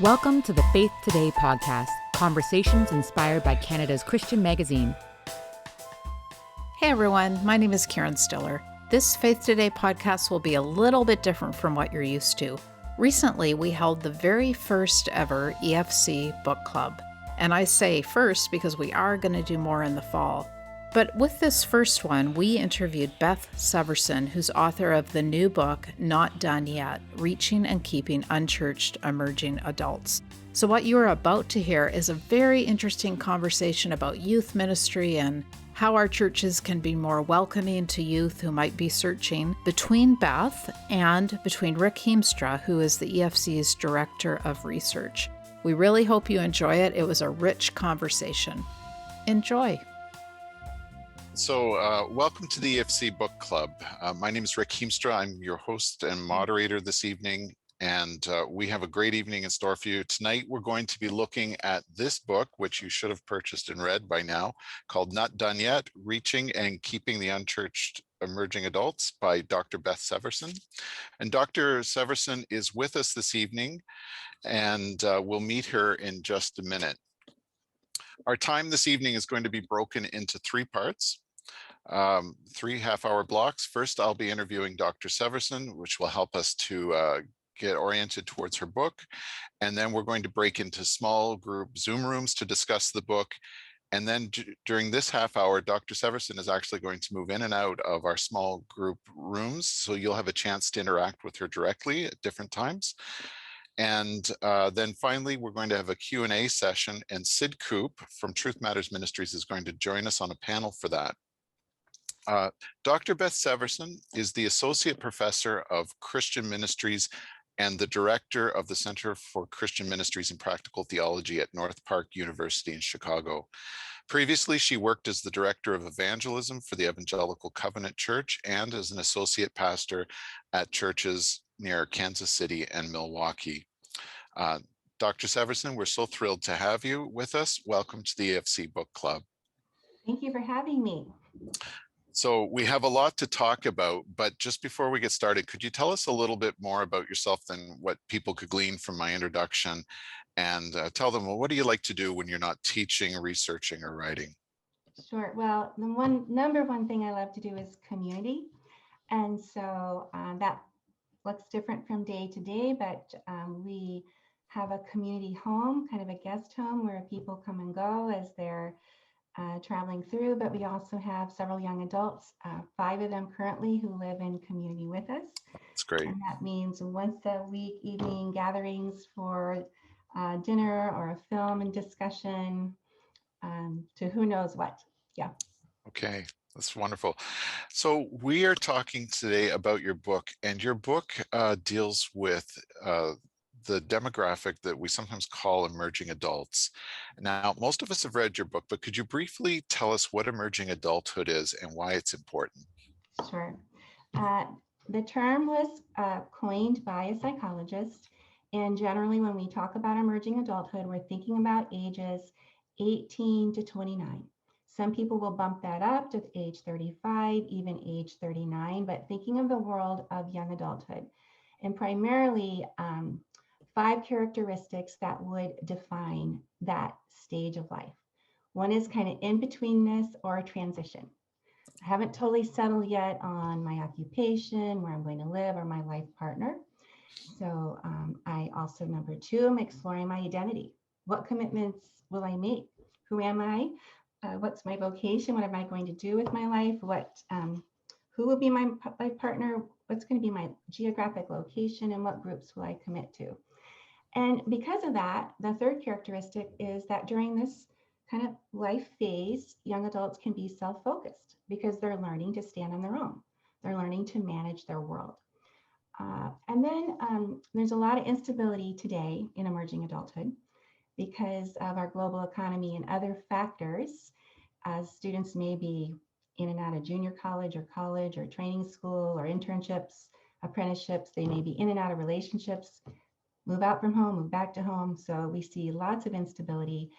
Welcome to the Faith Today podcast, conversations inspired by Canada's Christian magazine. Hey everyone, my name is Karen Stiller. This Faith Today podcast will be a little bit different from what you're used to. Recently, we held the very first ever EFC Book Club. And I say first because we are going to do more in the fall. But with this first one, we interviewed Beth Seversen, who's author of the new book, Not Done Yet, Reaching and Keeping Unchurched Emerging Adults. So what you are about to hear is a very interesting conversation about youth ministry and how our churches can be more welcoming to youth who might be searching, between Beth and between Rick Hiemstra, who is the EFC's Director of Research. We really hope you enjoy it. It was a rich conversation. Enjoy. So welcome to the EFC Book Club. My name is Rick Hiemstra. I'm your host and moderator this evening, and we have a great evening in store for you. Tonight, we're going to be looking at this book, which you should have purchased and read by now, called Not Done Yet, Reaching and Keeping the Unchurched Emerging Adults by Dr. Beth Seversen. And Dr. Seversen is with us this evening, and we'll meet her in just a minute. Our time this evening is going to be broken into three parts. 3 half-hour blocks. First, I'll be interviewing Dr. Seversen, which will help us to get oriented towards her book. And then we're going to break into small group Zoom rooms to discuss the book. And then during this half hour, Dr. Seversen is actually going to move in and out of our small group rooms. So you'll have a chance to interact with her directly at different times. And then finally, we're going to have a Q&A session, and Sid Koop from Truth Matters Ministries is going to join us on a panel for that. Dr. Beth Seversen is the Associate Professor of Christian Ministries and the Director of the Center for Christian Ministries and Practical Theology at North Park University in Chicago. Previously, she worked as the Director of Evangelism for the Evangelical Covenant Church and as an Associate Pastor at churches near Kansas City and Milwaukee. Dr. Seversen, we're so thrilled to have you with us. Welcome to the EFC Book Club. Thank you for having me. So we have a lot to talk about, but just before we get started, could you tell us a little bit more about yourself than what people could glean from my introduction, and tell them, well, what do you like to do when you're not teaching, researching, or writing? Sure. Well, the number one thing I love to do is community. And so that looks different from day to day, but we have a community home, kind of a guest home where people come and go as they're traveling through, but we also have several young adults, 5 of them currently, who live in community with us. That's great. And that means once a week evening gatherings for dinner or a film and discussion to who knows what. Yeah. Okay, that's wonderful. So we are talking today about your book, and your book deals with the demographic that we sometimes call emerging adults. Now, most of us have read your book, but could you briefly tell us what emerging adulthood is and why it's important? Sure. The term was coined by a psychologist, and generally when we talk about emerging adulthood, we're thinking about ages 18 to 29. Some people will bump that up to age 35, even age 39, but thinking of the world of young adulthood, and primarily 5 characteristics that would define that stage of life. One is kind of in betweenness or transition. I haven't totally settled yet on my occupation, where I'm going to live, or my life partner. So I also, number 2, am exploring my identity. What commitments will I make? Who am I? What's my vocation? What am I going to do with my life? Who will be my life partner? What's going to be my geographic location? And what groups will I commit to? And because of that, the 3rd characteristic is that during this kind of life phase, young adults can be self-focused because they're learning to stand on their own. They're learning to manage their world. And then there's a lot of instability today in emerging adulthood because of our global economy and other factors, as students may be in and out of junior college or training school or internships, apprenticeships. They may be in and out of relationships, move out from home, move back to home. So we see lots of instability.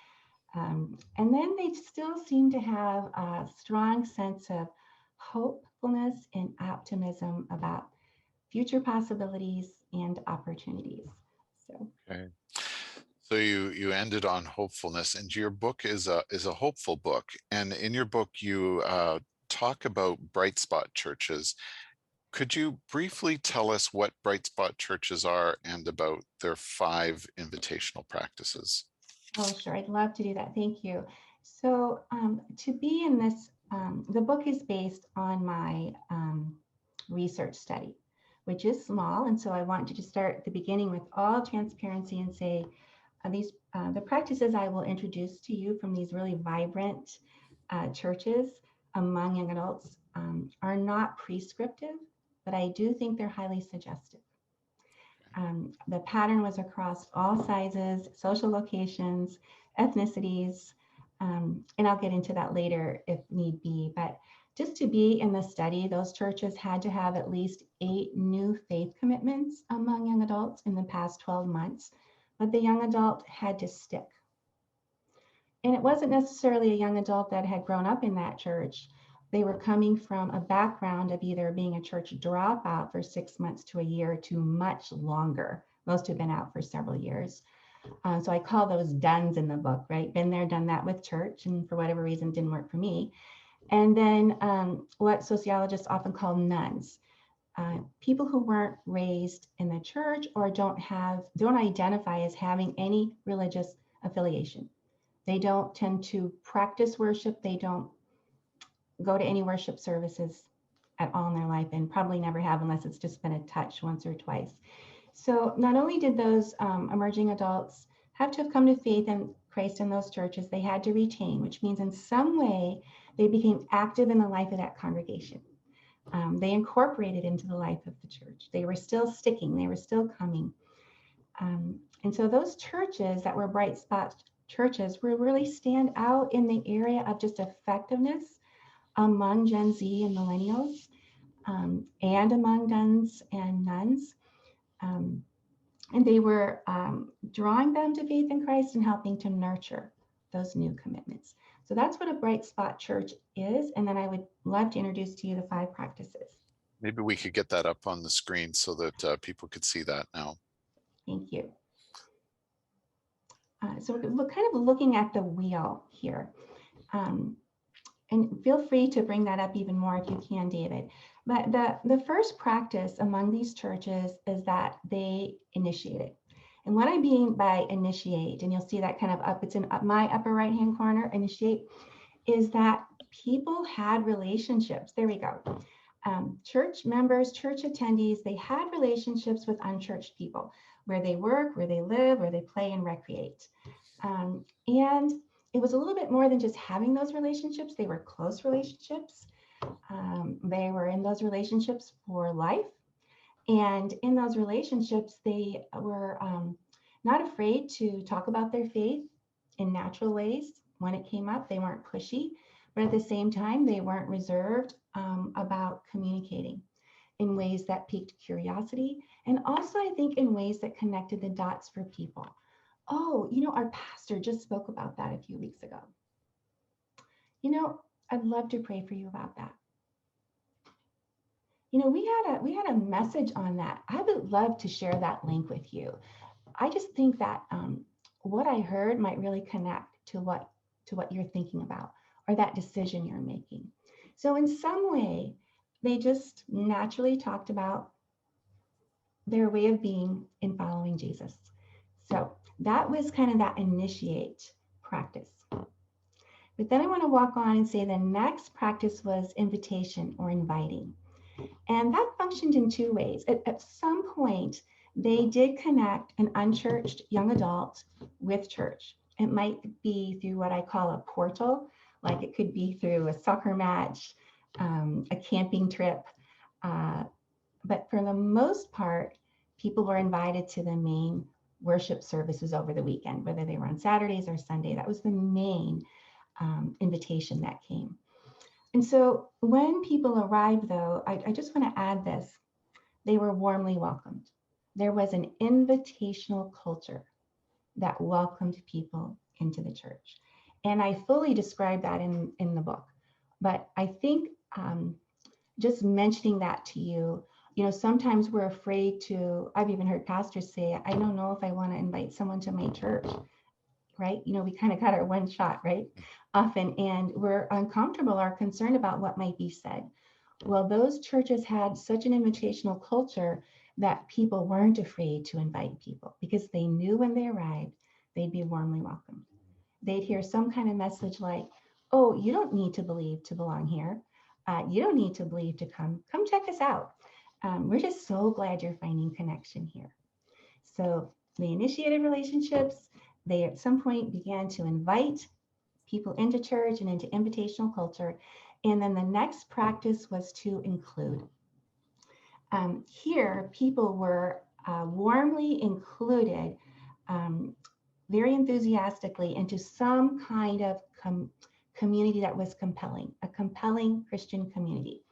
And then they still seem to have a strong sense of hopefulness and optimism about future possibilities and opportunities. So. Okay. So you ended on hopefulness, and your book is a hopeful book. And in your book, you talk about bright spot churches. Could you briefly tell us what bright spot churches are and about their 5 invitational practices? Oh, sure. I'd love to do that. Thank you. So to be in this, the book is based on my research study, which is small. And so I want you to start at the beginning with all transparency and say, the practices I will introduce to you from these really vibrant churches among young adults are not prescriptive, but I do think they're highly suggestive. The pattern was across all sizes, social locations, ethnicities, and I'll get into that later if need be. But just to be in the study, those churches had to have at least 8 new faith commitments among young adults in the past 12 months, but the young adult had to stick. And it wasn't necessarily a young adult that had grown up in that church. They were coming from a background of either being a church dropout for 6 months to a year to much longer. Most have been out for several years. So I call those duns in the book, right? Been there, done that with church, and for whatever reason didn't work for me. And then what sociologists often call nuns, people who weren't raised in the church or don't identify as having any religious affiliation. They don't tend to practice worship. They don't go to any worship services at all in their life, and probably never have unless it's just been a touch once or twice. So not only did those emerging adults have to have come to faith in Christ in those churches, they had to retain, which means in some way they became active in the life of that congregation. They incorporated into the life of the church. They were still sticking, they were still coming. And so those churches that were bright spot churches will really stand out in the area of just effectiveness among Gen Z and millennials, and among duns and nuns. And they were drawing them to faith in Christ and helping to nurture those new commitments. So that's what a bright spot church is. And then I would love to introduce to you the 5 practices. Maybe we could get that up on the screen so that people could see that now. Thank you. So we're kind of looking at the wheel here. And feel free to bring that up even more if you can, David. But the first practice among these churches is that they initiate it. And what I mean by initiate, and you'll see that kind of up, it's in my upper right-hand corner, initiate, is that people had relationships. There we go. Church members, church attendees, they had relationships with unchurched people, where they work, where they live, where they play and recreate. And it was a little bit more than just having those relationships. They were close relationships. They were in those relationships for life. And in those relationships, they were not afraid to talk about their faith in natural ways. When it came up, they weren't pushy, but at the same time, they weren't reserved about communicating in ways that piqued curiosity. And also, I think, in ways that connected the dots for people. Oh, our pastor just spoke about that a few weeks ago. I'd love to pray for you about that. We had a message on that. I would love to share that link with you. I just think that what I heard might really connect to what you're thinking about, or that decision you're making. So in some way, they just naturally talked about their way of being in following Jesus. So that was kind of that initiate practice. But then I want to walk on and say the next practice was invitation or inviting. And that functioned in 2 ways. At some point, they did connect an unchurched young adult with church. It might be through what I call a portal, like it could be through a soccer match, a camping trip. But for the most part, people were invited to the main worship services over the weekend, whether they were on Saturdays or Sunday. That was the main invitation that came. And so when people arrived, though, I just want to add this. They were warmly welcomed. There was an invitational culture that welcomed people into the church. And I fully describe that in the book. But I think just mentioning that to you Sometimes we're afraid to, I've even heard pastors say, I don't know if I want to invite someone to my church, right? We kind of got our one shot, right? Often, and we're uncomfortable or concerned about what might be said. Well, those churches had such an invitational culture that people weren't afraid to invite people because they knew when they arrived, they'd be warmly welcomed. They'd hear some kind of message like, oh, you don't need to believe to belong here. You don't need to believe to come check us out. We're just so glad you're finding connection here. So they initiated relationships. They at some point began to invite people into church and into invitational culture. And then the next practice was to include. Here, people were warmly included very enthusiastically into some kind of community that was compelling, a compelling Christian community.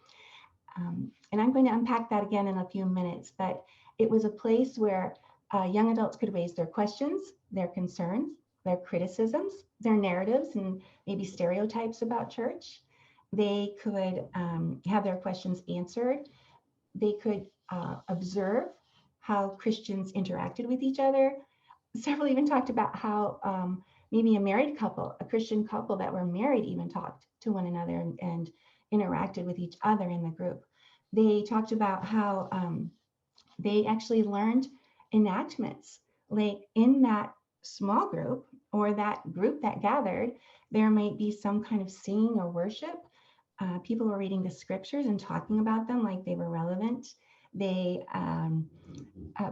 And I'm going to unpack that again in a few minutes, but it was a place where young adults could raise their questions, their concerns, their criticisms, their narratives, and maybe stereotypes about church. They could have their questions answered. They could observe how Christians interacted with each other. Several even talked about how maybe a married couple, a Christian couple that were married, even talked to one another and interacted with each other in the group. They talked about how they actually learned enactments, like in that small group or that group that gathered, there might be some kind of singing or worship. People were reading the scriptures and talking about them like they were relevant. They,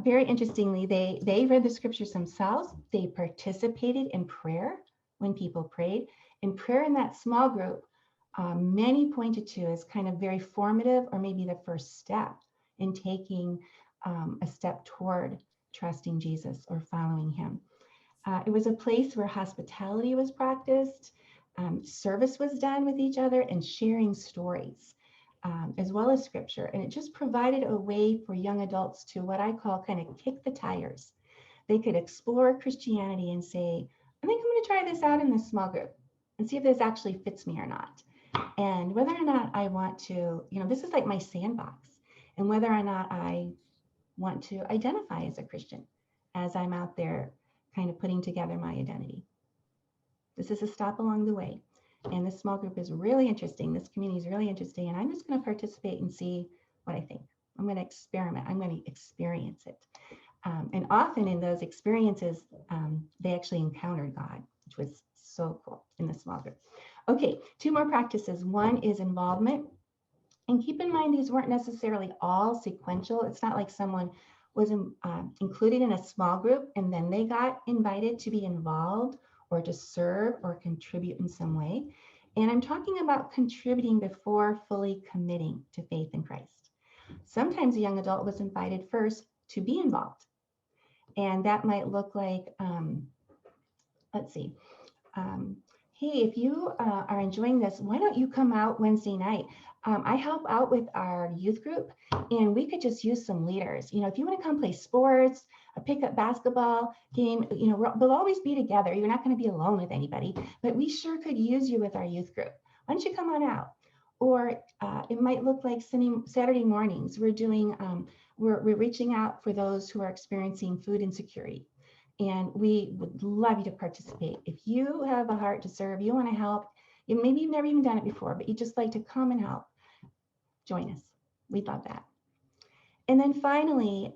very interestingly, they read the scriptures themselves. They participated in prayer when people prayed. And prayer in that small group, many pointed to as kind of very formative, or maybe the first step in taking a step toward trusting Jesus or following him. It was a place where hospitality was practiced, service was done with each other, and sharing stories, as well as scripture. And it just provided a way for young adults to, what I call, kind of kick the tires. They could explore Christianity and say, I think I'm going to try this out in this small group and see if this actually fits me or not. And whether or not I want to, this is like my sandbox, and whether or not I want to identify as a Christian as I'm out there kind of putting together my identity. This is a stop along the way. And this small group is really interesting. This community is really interesting. And I'm just going to participate and see what I think. I'm going to experiment. I'm going to experience it. And often in those experiences, they actually encountered God, which was so cool in the small group. Okay, 2 more practices. One is involvement. And keep in mind, these weren't necessarily all sequential. It's not like someone was included in a small group and then they got invited to be involved or to serve or contribute in some way. And I'm talking about contributing before fully committing to faith in Christ. Sometimes a young adult was invited first to be involved. And that might look like, let's see, hey, if you are enjoying this, why don't you come out Wednesday night? I help out with our youth group, and we could just use some leaders. If you want to come play sports, a pickup basketball game, we'll always be together. You're not going to be alone with anybody, but we sure could use you with our youth group. Why don't you come on out? Or it might look like Saturday mornings. We're doing, we're reaching out for those who are experiencing food insecurity. And we would love you to participate. If you have a heart to serve, you want to help, maybe you've never even done it before, but you just like to come and help, join us. We'd love that. And then finally,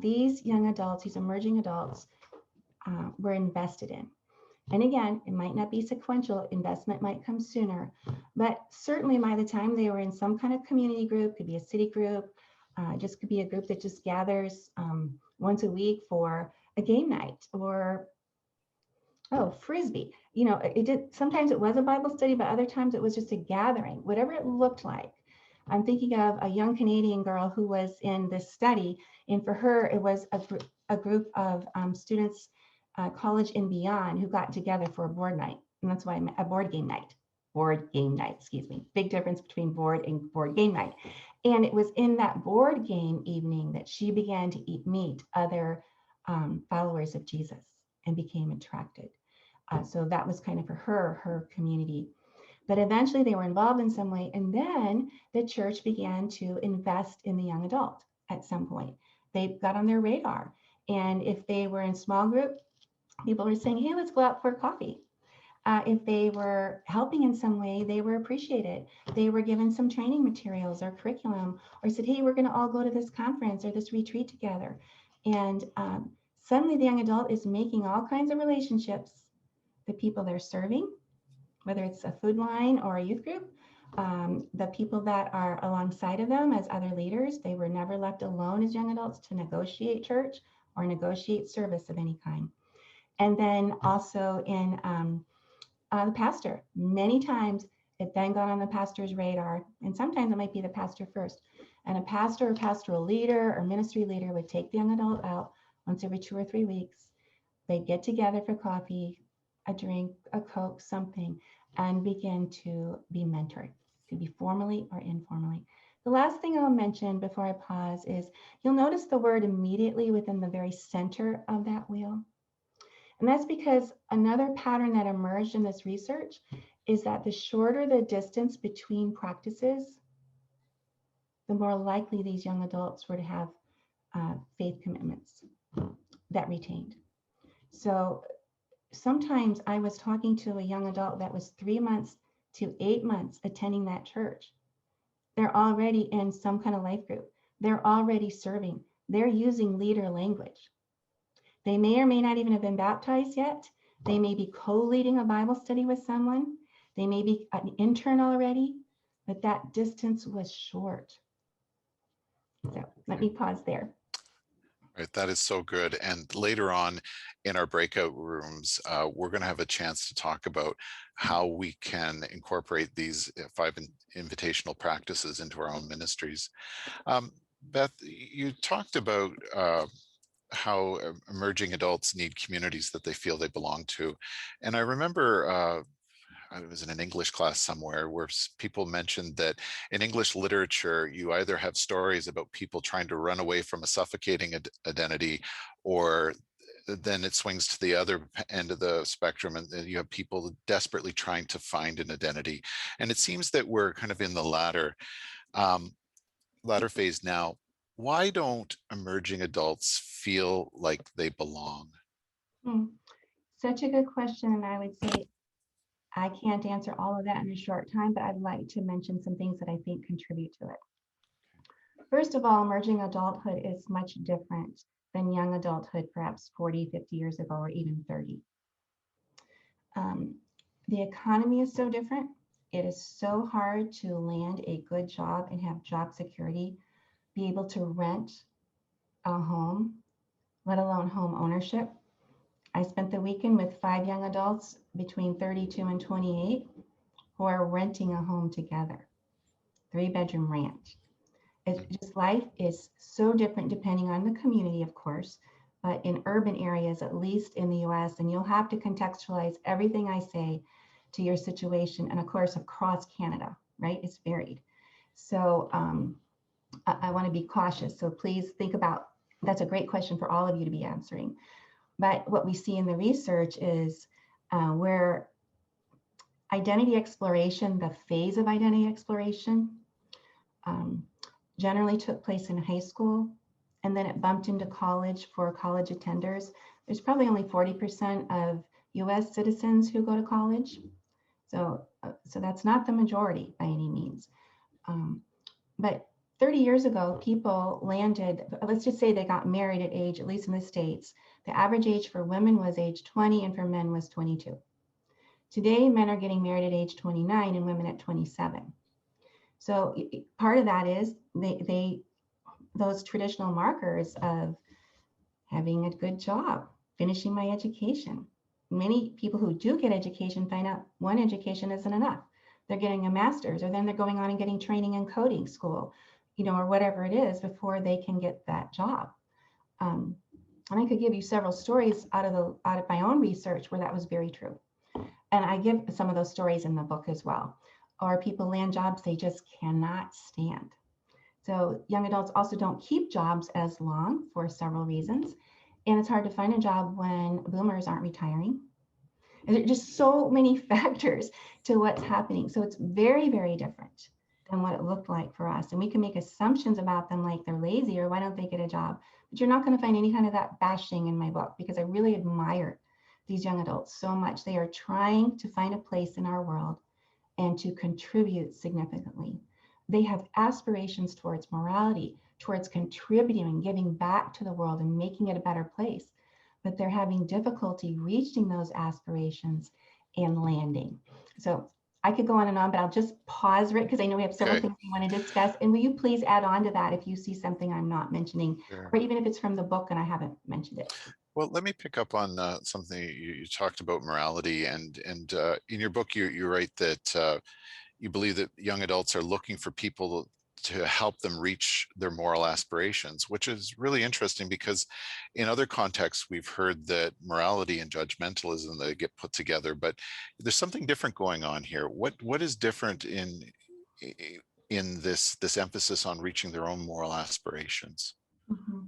these young adults, these emerging adults, were invested in. And again, it might not be sequential, investment might come sooner, but certainly by the time they were in some kind of community group, could be a city group, just could be a group that just gathers once a week for a game night, or Frisbee. Sometimes it was a Bible study, but other times it was just a gathering, whatever it looked like. I'm thinking of a young Canadian girl who was in this study, and for her, it was a group of students, college and beyond, who got together for a board night. And that's why a board game night, excuse me. Big difference between board and board game night. And it was in that board game evening that she began to meet other followers of Jesus and became attracted. So that was kind of for her community. But eventually they were involved in some way. And then the church began to invest in the young adult. at some point. They got on their radar. And if they were in small group, people were saying, hey, let's go out for coffee. If they were helping in some way, they were appreciated. They were given some training materials or curriculum, or said, hey, we're going to all go to this conference or this retreat together. And suddenly the young adult is making all kinds of relationships. The people they're serving, whether it's a food line or a youth group, the people that are alongside of them as other leaders, they were never left alone as young adults to negotiate church or negotiate service of any kind. And then also in the pastor, many times it then got on the pastor's radar, and sometimes it might be the pastor first. And a pastor or pastoral leader or ministry leader would take the young adult out once every 2 or 3 weeks. They'd get together for coffee, a drink, a Coke, something, and begin to be mentored. It could be formally or informally. The last thing I'll mention before I pause is you'll notice the word immediately within the very center of that wheel. And that's because another pattern that emerged in this research is that the shorter the distance between practices, the more likely these young adults were to have faith commitments that retained. So sometimes I was talking to a young adult that was 3 months to 8 months attending that church. They're already in some kind of life group. They're already serving. They're using leader language. They may or may not even have been baptized yet. They may be co-leading a Bible study with someone. They may be an intern already, but that distance was short. So let me pause there. Right, that is so good. And later on in our breakout rooms, we're going to have a chance to talk about how we can incorporate these 5 invitational practices into our own ministries. Beth, you talked about how emerging adults need communities that they feel they belong to. And I remember I was in an English class somewhere where people mentioned that in English literature, you either have stories about people trying to run away from a suffocating identity, or then it swings to the other end of the spectrum and you have people desperately trying to find an identity. And it seems that we're kind of in the latter phase now. Why don't emerging adults feel like they belong? Such a good question. And I would say I can't answer all of that in a short time, but I'd like to mention some things that I think contribute to it. First of all, emerging adulthood is much different than young adulthood, perhaps 40, 50 years ago, or even 30. The economy is so different. It is so hard to land a good job and have job security, be able to rent a home, let alone home ownership. I spent the weekend with 5 young adults between 32 and 28 who are renting a home together, 3-bedroom ranch. It's just, life is so different depending on the community, of course, but in urban areas, at least in the US, and you'll have to contextualize everything I say to your situation, and of course, across Canada, right? It's varied. So I want to be cautious. So please think about, that's a great question for all of you to be answering. But what we see in the research is where identity exploration, the phase of identity exploration, generally took place in high school, and then it bumped into college for college attenders. There's probably only 40% of US citizens who go to college. So that's not the majority by any means. But 30 years ago, people landed, let's just say they got married at age, at least in the States, the average age for women was age 20 and for men was 22. Today, men are getting married at age 29 and women at 27. So part of that is those traditional markers of having a good job, finishing my education. Many people who do get education find out one education isn't enough. They're getting a master's, or then they're going on and getting training in coding school, or whatever it is before they can get that job. And I could give you several stories out of my own research where that was very true. And I give some of those stories in the book as well. Or people land jobs they just cannot stand. So young adults also don't keep jobs as long for several reasons. And it's hard to find a job when boomers aren't retiring. And there are just so many factors to what's happening. So it's very, very different than what it looked like for us. And we can make assumptions about them like they're lazy or why don't they get a job? But you're not going to find any kind of that bashing in my book, because I really admire these young adults so much. They are trying to find a place in our world and to contribute significantly. They have aspirations towards morality, towards contributing and giving back to the world and making it a better place. But they're having difficulty reaching those aspirations and landing. So I could go on and on, but I'll just pause, Rick, because I know we have several things we want to discuss. And will you please add on to that if you see something I'm not mentioning, or even if it's from the book and I haven't mentioned it? Well, let me pick up on something you talked about, morality, and in your book you write that you believe that young adults are looking for people to help them reach their moral aspirations, which is really interesting because in other contexts we've heard that morality and judgmentalism, they get put together, but there's something different going on here. What is different in this emphasis on reaching their own moral aspirations? Mm-hmm.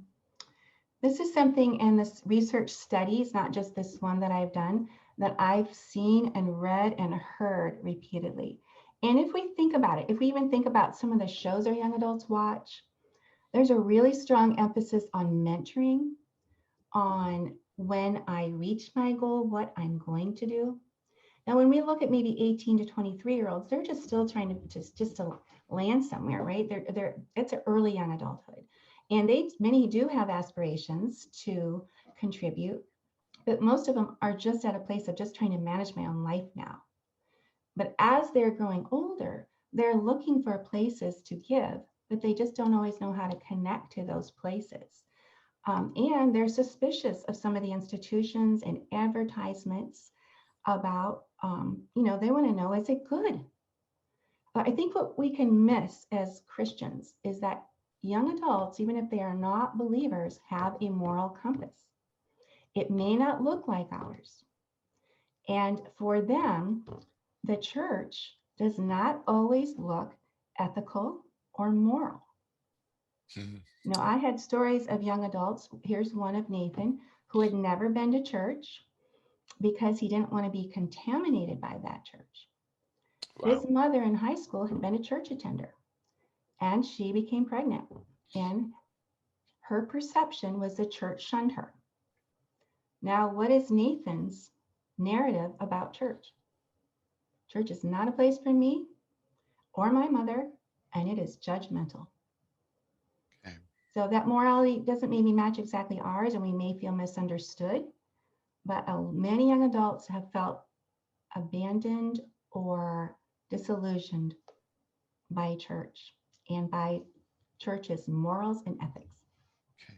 This is something in this research studies, not just this one that I've done, that I've seen and read and heard repeatedly. And if we think about it, if we even think about some of the shows our young adults watch, there's a really strong emphasis on mentoring, on when I reach my goal, what I'm going to do. Now, when we look at maybe 18 to 23-year-olds, they're just still trying to just to land somewhere, right? It's an early young adulthood. And many do have aspirations to contribute, but most of them are just at a place of just trying to manage my own life now. But as they're growing older, they're looking for places to give, but they just don't always know how to connect to those places. And they're suspicious of some of the institutions and advertisements about, they want to know, is it good? I think what we can miss as Christians is that young adults, even if they are not believers, have a moral compass. It may not look like ours. And for them, the church does not always look ethical or moral. Now, I had stories of young adults. Here's one of Nathan, who had never been to church because he didn't want to be contaminated by that church. Wow. His mother in high school had been a church attender, and she became pregnant. And her perception was the church shunned her. Now, what is Nathan's narrative about church? Church is not a place for me or my mother, and it is judgmental. Okay. So that morality doesn't maybe match exactly ours, and we may feel misunderstood, but many young adults have felt abandoned or disillusioned by church and by church's morals and ethics. Okay.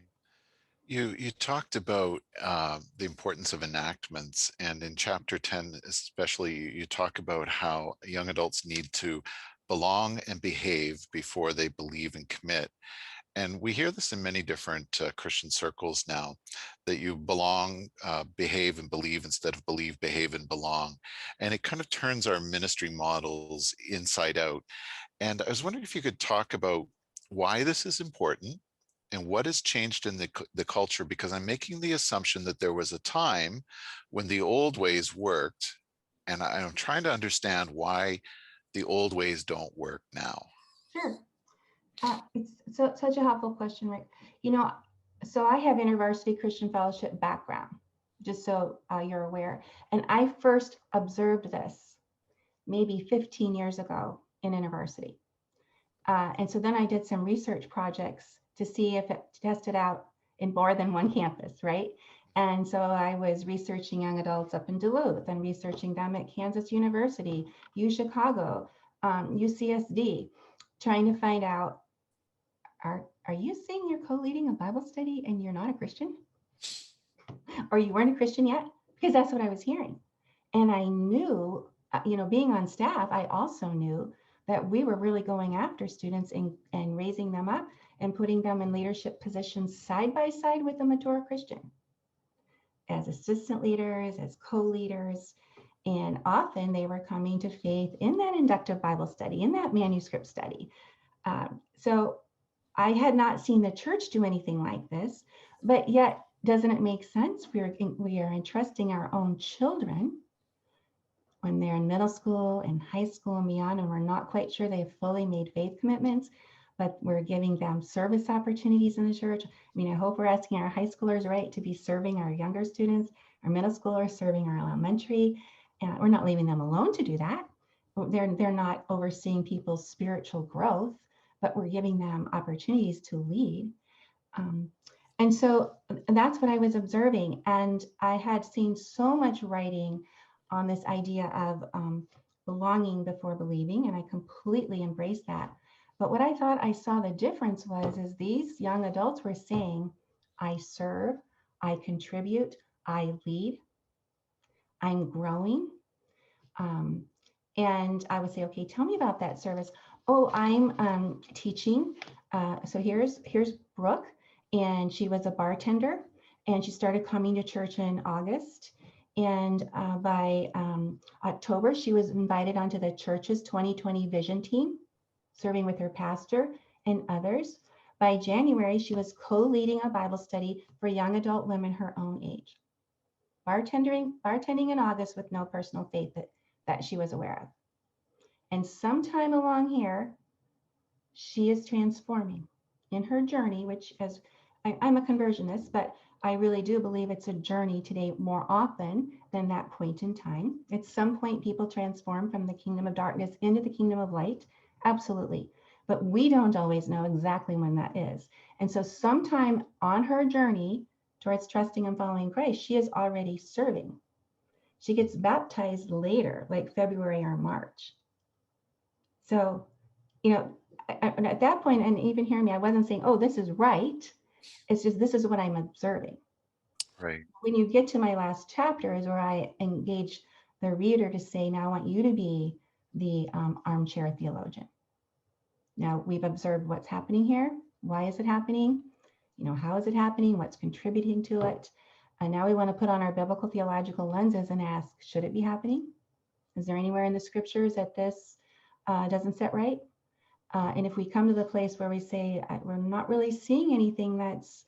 You talked about the importance of enactments, and in chapter 10 especially, you talk about how young adults need to belong and behave before they believe and commit. And we hear this in many different Christian circles now, that you belong, behave, and believe instead of believe, behave, and belong. And it kind of turns our ministry models inside out. And I was wondering if you could talk about why this is important and what has changed in the culture, because I'm making the assumption that there was a time when the old ways worked, and I'm trying to understand why the old ways don't work now. Sure. It's such a helpful question, Rick. So I have InterVarsity Christian Fellowship background, just so you're aware. And I first observed this maybe 15 years ago in InterVarsity. And so then I did some research projects to see if it tested out in more than one campus, right? And so I was researching young adults up in Duluth and researching them at Kansas University, UChicago, UCSD, trying to find out, are you saying you're co-leading a Bible study and you're not a Christian? Or you weren't a Christian yet? Because that's what I was hearing. And I knew, being on staff, I also knew that we were really going after students and raising them up and putting them in leadership positions side by side with a mature Christian, as assistant leaders, as co-leaders. And often they were coming to faith in that inductive Bible study, in that manuscript study. So I had not seen the church do anything like this, but yet, doesn't it make sense? We are entrusting our own children when they're in middle school and high school and beyond, and we're not quite sure they've fully made faith commitments, but we're giving them service opportunities in the church. I mean, I hope we're asking our high schoolers, right, to be serving our younger students, our middle schoolers serving our elementary, and we're not leaving them alone to do that. They're not overseeing people's spiritual growth, but we're giving them opportunities to lead. And so that's what I was observing. And I had seen so much writing on this idea of belonging before believing, and I completely embraced that. But what I thought I saw the difference is these young adults were saying, I serve, I contribute, I lead, I'm growing. And I would say, okay, tell me about that service. Oh, I'm teaching. So here's Brooke, and she was a bartender, and she started coming to church in August. And by October, she was invited onto the church's 2020 vision team, serving with her pastor and others. By January, she was co-leading a Bible study for young adult women her own age. Bartending in August with no personal faith that she was aware of. And sometime along here, she is transforming in her journey, which as I'm a conversionist, but I really do believe it's a journey today more often than that point in time. At some point, people transform from the kingdom of darkness into the kingdom of light. Absolutely. But we don't always know exactly when that is. And so sometime on her journey towards trusting and following Christ, she is already serving. She gets baptized later, like February or March. So, at that point, and even hear me, I wasn't saying, oh, this is right. It's just, this is what I'm observing. Right. When you get to my last chapter is where I engage the reader to say, now I want you to be the armchair theologian. Now we've observed what's happening here. Why is it happening? How is it happening? What's contributing to it? And now we want to put on our biblical theological lenses and ask, should it be happening? Is there anywhere in the scriptures that this doesn't set right? And if we come to the place where we say, we're not really seeing anything that's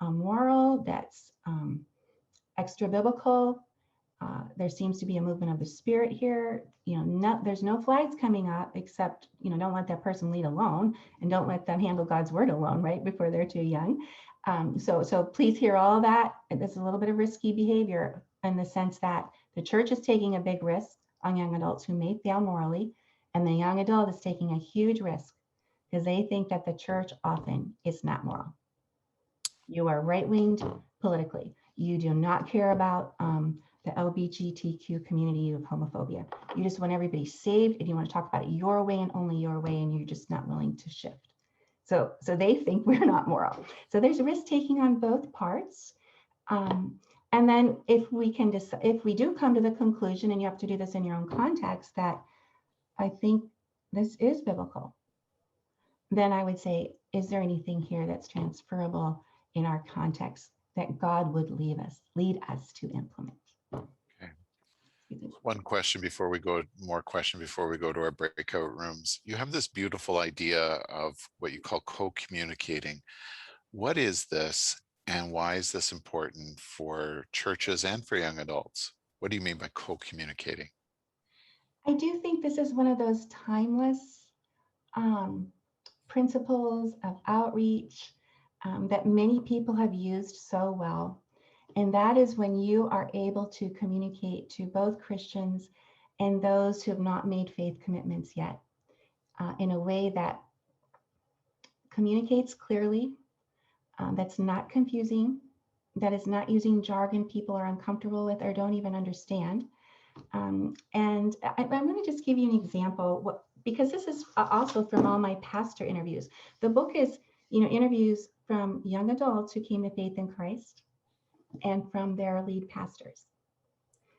moral, that's extra biblical, there seems to be a movement of the Spirit here. There's no flags coming up except, don't let that person lead alone, and don't let them handle God's word alone, right, before they're too young. So please hear all that. There's a little bit of risky behavior in the sense that the church is taking a big risk on young adults who may fail morally, and the young adult is taking a huge risk because they think that the church often is not moral. You are right-winged politically. You do not care about the LGBTQ community of homophobia. You just want everybody saved, and you want to talk about it your way and only your way, and you're just not willing to shift. So they think we're not moral. So there's risk taking on both parts. And then if we do come to the conclusion, and you have to do this in your own context, that I think this is biblical, then I would say, is there anything here that's transferable in our context that God would lead us to implement? Okay. One question before we go to our breakout rooms. You have this beautiful idea of what you call co-communicating. What is this, and why is this important for churches and for young adults? What do you mean by co-communicating? I do think this is one of those timeless principles of outreach that many people have used so well. And that is when you are able to communicate to both Christians and those who have not made faith commitments yet in a way that communicates clearly, that's not confusing, that is not using jargon people are uncomfortable with or don't even understand. And I'm going to just give you an example, because this is also from all my pastor interviews. The book is, interviews from young adults who came to faith in Christ and from their lead pastors.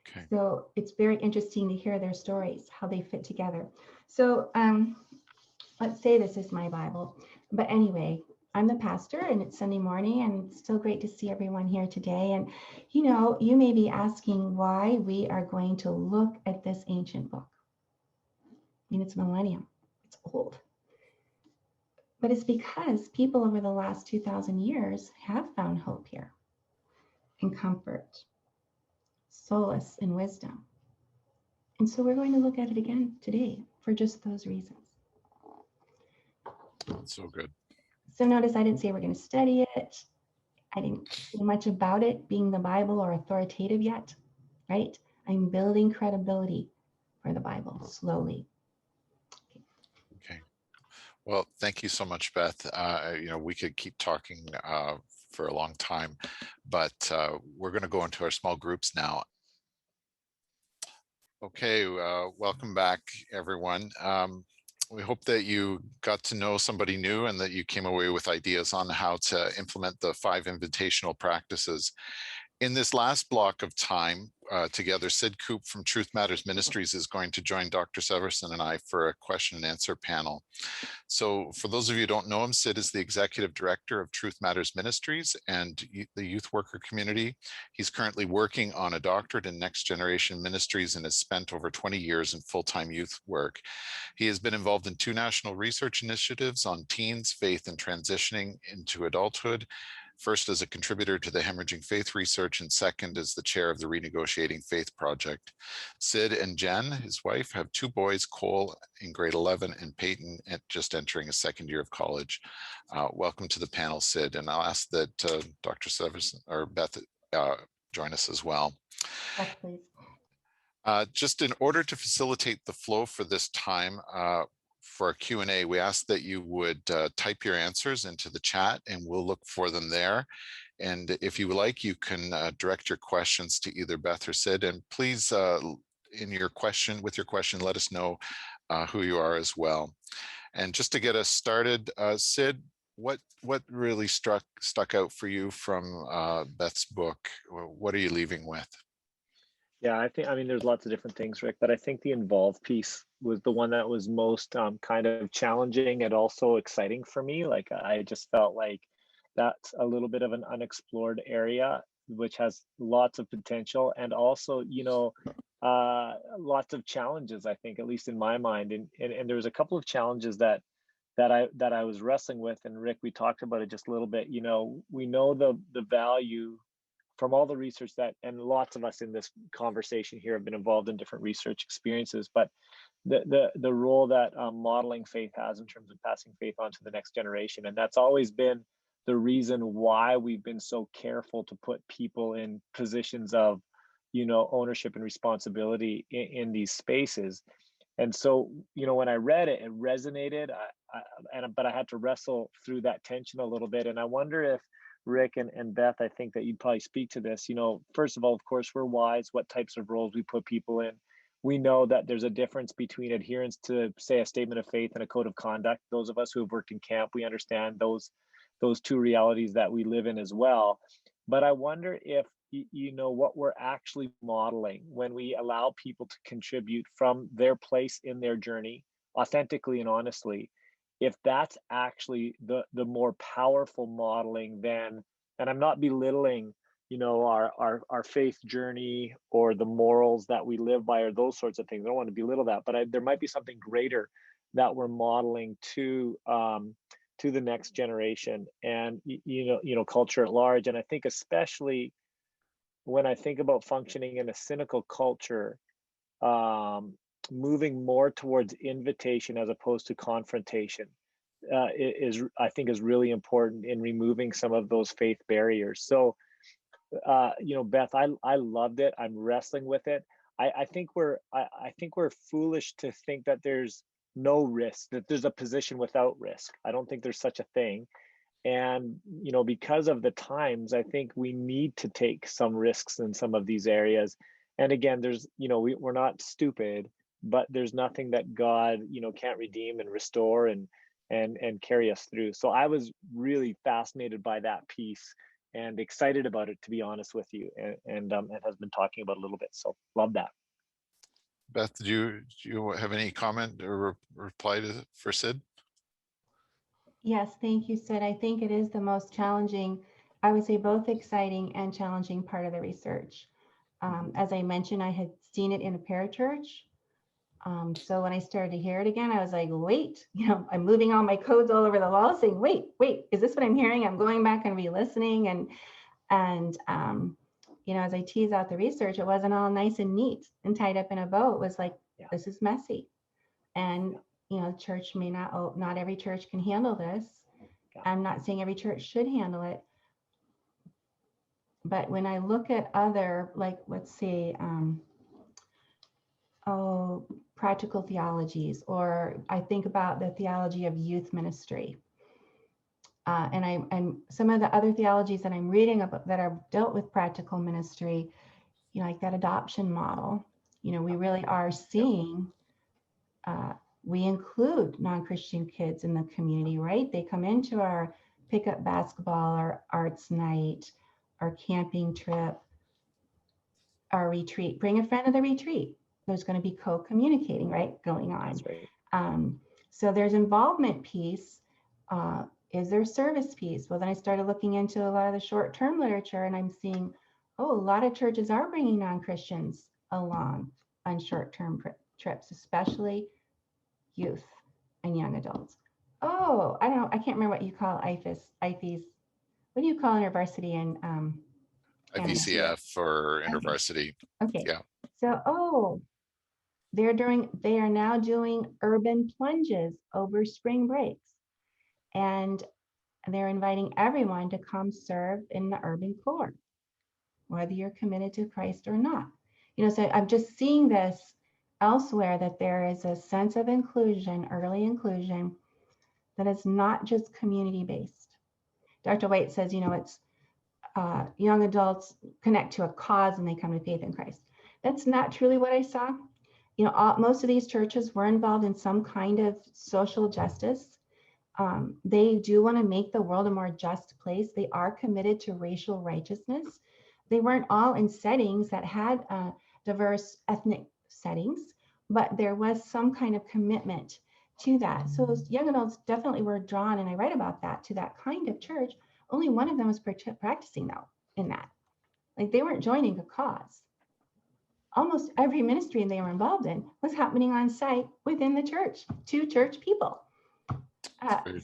Okay. So it's very interesting to hear their stories, how they fit together. So let's say this is my Bible. But anyway, I'm the pastor, and it's Sunday morning, and it's still great to see everyone here today. And, you may be asking why we are going to look at this ancient book. It's millennium. It's old. But it's because people over the last 2,000 years have found hope here, and comfort, solace, and wisdom. And so we're going to look at it again today for just those reasons. So good. So notice I didn't say we're going to study it. I didn't say much about it being the Bible or authoritative yet, right? I'm building credibility for the Bible slowly. Okay. Well, thank you so much, Beth. We could keep talking for a long time, but we're going to go into our small groups now. Okay, welcome back, everyone. We hope that you got to know somebody new and that you came away with ideas on how to implement the 5 invitational practices. In this last block of time together, Sid Koop from Truth Matters Ministries is going to join Dr. Seversen and I for a question and answer panel. So for those of you who don't know him, Sid is the executive director of Truth Matters Ministries and the youth worker community. He's currently working on a doctorate in next generation ministries and has spent over 20 years in full-time youth work. He has been involved in 2 national research initiatives on teens, faith, and transitioning into adulthood. First as a contributor to the Hemorrhaging Faith Research, and second as the chair of the Renegotiating Faith Project. Sid and Jen, his wife, have 2 boys, Cole in grade 11 and Peyton just entering a second year of college. Welcome to the panel, Sid, and I'll ask that Dr. Seversen or Beth join us as well. Yes, please. Just in order to facilitate the flow for this time, for our Q&A, we ask that you would type your answers into the chat and we'll look for them there. And if you like, you can direct your questions to either Beth or Sid. And please, with your question, let us know who you are as well. And just to get us started, Sid, what really stuck out for you from Beth's book? What are you leaving with? Yeah, I mean, there's lots of different things, Rick, but I think the involved piece was the one that was most kind of challenging and also exciting for me. Like, I just felt like that's a little bit of an unexplored area, which has lots of potential and also, lots of challenges, I think, at least in my mind. And there was a couple of challenges that I was wrestling with. And Rick, we talked about it just a little bit. We know the value from all the research that, and lots of us in this conversation here have been involved in different research experiences, but the role that modeling faith has in terms of passing faith on to the next generation. And that's always been the reason why we've been so careful to put people in positions of, ownership and responsibility in these spaces. And so, when I read it, it resonated, but I had to wrestle through that tension a little bit. And I wonder if Rick and Beth, I think that you'd probably speak to this. First of all, of course, we're wise what types of roles we put people in. We know that there's a difference between adherence to, say, a statement of faith and a code of conduct. Those of us who have worked in camp, we understand those 2 realities that we live in as well. But I wonder if, what we're actually modeling when we allow people to contribute from their place in their journey, authentically and honestly, if that's actually the more powerful modeling than, and I'm not belittling, our faith journey or the morals that we live by or those sorts of things. I don't want to belittle that, but there might be something greater that we're modeling to the next generation and, culture at large. And I think especially when I think about functioning in a cynical culture, moving more towards invitation as opposed to confrontation I think is really important in removing some of those faith barriers. So, Beth, I loved it. I'm wrestling with it. I think we're foolish to think that there's no risk, that there's a position without risk. I don't think there's such a thing. And, because of the times, I think we need to take some risks in some of these areas. And again, there's, we're not stupid, but there's nothing that God, can't redeem and restore and carry us through. So I was really fascinated by that piece and excited about it, to be honest with you, and has been talking about a little bit. So love that. Beth, do you have any comment or reply for Sid? Yes, thank you, Sid. I think it is the most challenging, I would say both exciting and challenging part of the research. As I mentioned, I had seen it in a parachurch. So when I started to hear it again, I was like, wait, I'm moving all my codes all over the wall saying, wait, is this what I'm hearing? I'm going back and re-listening and as I tease out the research, it wasn't all nice and neat and tied up in a bow. It was like, this is messy. And, church may not every church can handle this. I'm not saying every church should handle it. But when I look at other, like, let's say, practical theologies, or I think about the theology of youth ministry. And some of the other theologies that I'm reading about that are dealt with practical ministry, like that adoption model, we really are seeing, we include non-Christian kids in the community, right? They come into our pickup basketball, our arts night, our camping trip, our retreat. Bring a friend to the retreat. There's going to be co-communicating, right, going on. That's right. So there's involvement piece. Is there service piece? Well, then I started looking into a lot of the short-term literature, and I'm seeing, a lot of churches are bringing non-Christians along on short-term trips, especially youth and young adults. I don't know. I can't remember what you call IFES. What do you call InterVarsity in IVCF or InterVarsity. Okay. Yeah. So, they are now doing urban plunges over spring breaks. And they're inviting everyone to come serve in the urban core, whether you're committed to Christ or not. So I'm just seeing this elsewhere, that there is a sense of inclusion, early inclusion, that is not just community-based. Dr. White says, it's young adults connect to a cause and they come to faith in Christ. That's not truly what I saw. Most of these churches were involved in some kind of social justice. They do want to make the world a more just place. They are committed to racial righteousness. They weren't all in settings that had diverse ethnic settings, but there was some kind of commitment to that. So those young adults definitely were drawn, and I write about that, to that kind of church. Only one of them was practicing, though, in that. Like, they weren't joining a cause. Almost every ministry they were involved in was happening on site within the church, to church people.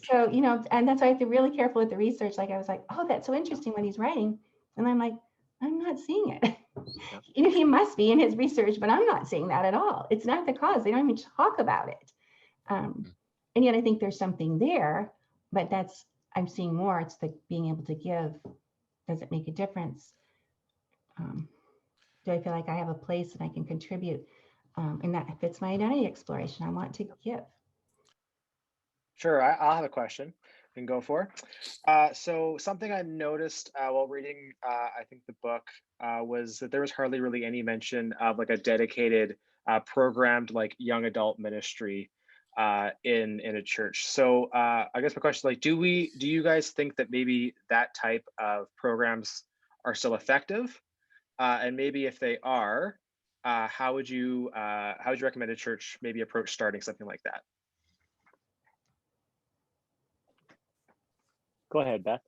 So, and that's why I have to be really careful with the research. Like, I was like, that's so interesting what he's writing. And I'm like, I'm not seeing it. He must be in his research, but I'm not seeing that at all. It's not the cause. They don't even talk about it. And yet I think there's something there, but I'm seeing more. It's the being able to give. Does it make a difference? Do I feel like I have a place and I can contribute? And that fits my identity exploration. I want to give. Sure, I'll have a question and go for. So something I noticed while reading, I think the book, was that there was hardly really any mention of like a dedicated programmed like young adult ministry in a church. So I guess my question is, like, do you guys think that maybe that type of programs are still effective? And maybe if they are, how would you recommend a church maybe approach starting something like that? Go ahead, Beth.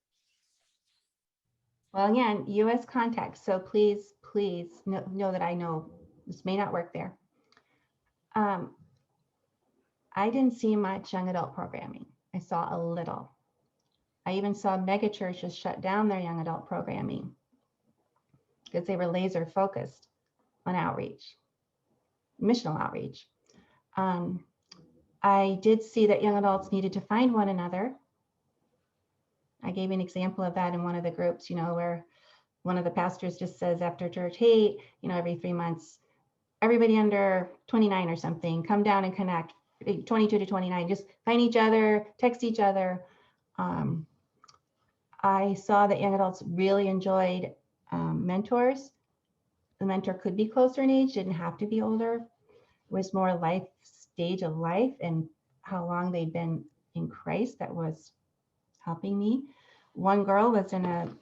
Well, again, U.S. context. So please know that I know this may not work there. I didn't see much young adult programming. I saw a little. I even saw mega churches shut down their young adult programming because they were laser focused on outreach, missional outreach. I did see that young adults needed to find one another. I gave an example of that in one of the groups, where one of the pastors just says after church, hey, every 3 months, everybody under 29 or something, come down and connect, 22 to 29, just find each other, text each other. I saw that young adults really enjoyed mentors. The mentor could be closer in age, didn't have to be older. It was more life stage of life and how long they'd been in Christ that was helping me. One girl was in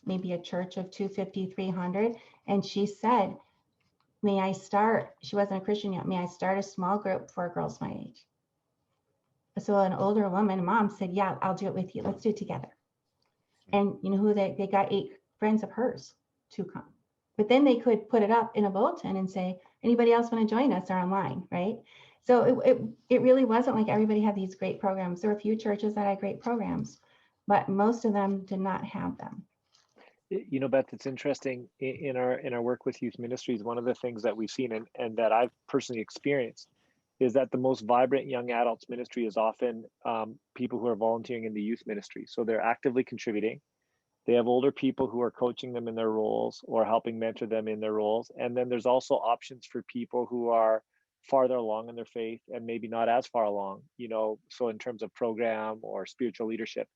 maybe a church of 250, 300, and she said, may I start, she wasn't a Christian yet, may I start a small group for girls my age? So an older woman, mom, said, yeah, I'll do it with you. Let's do it together. And you know who they got 8 friends of hers to come. But then they could put it up in a bulletin and say, anybody else want to join us? Or online, right? So it really wasn't like everybody had these great programs. There were a few churches that had great programs, but most of them did not have them. Beth, it's interesting in our work with youth ministries. One of the things that we've seen and that I've personally experienced is that the most vibrant young adults ministry is often people who are volunteering in the youth ministry. So they're actively contributing. They have older people who are coaching them in their roles or helping mentor them in their roles. And then there's also options for people who are farther along in their faith and maybe not as far along, so in terms of program or spiritual leadership.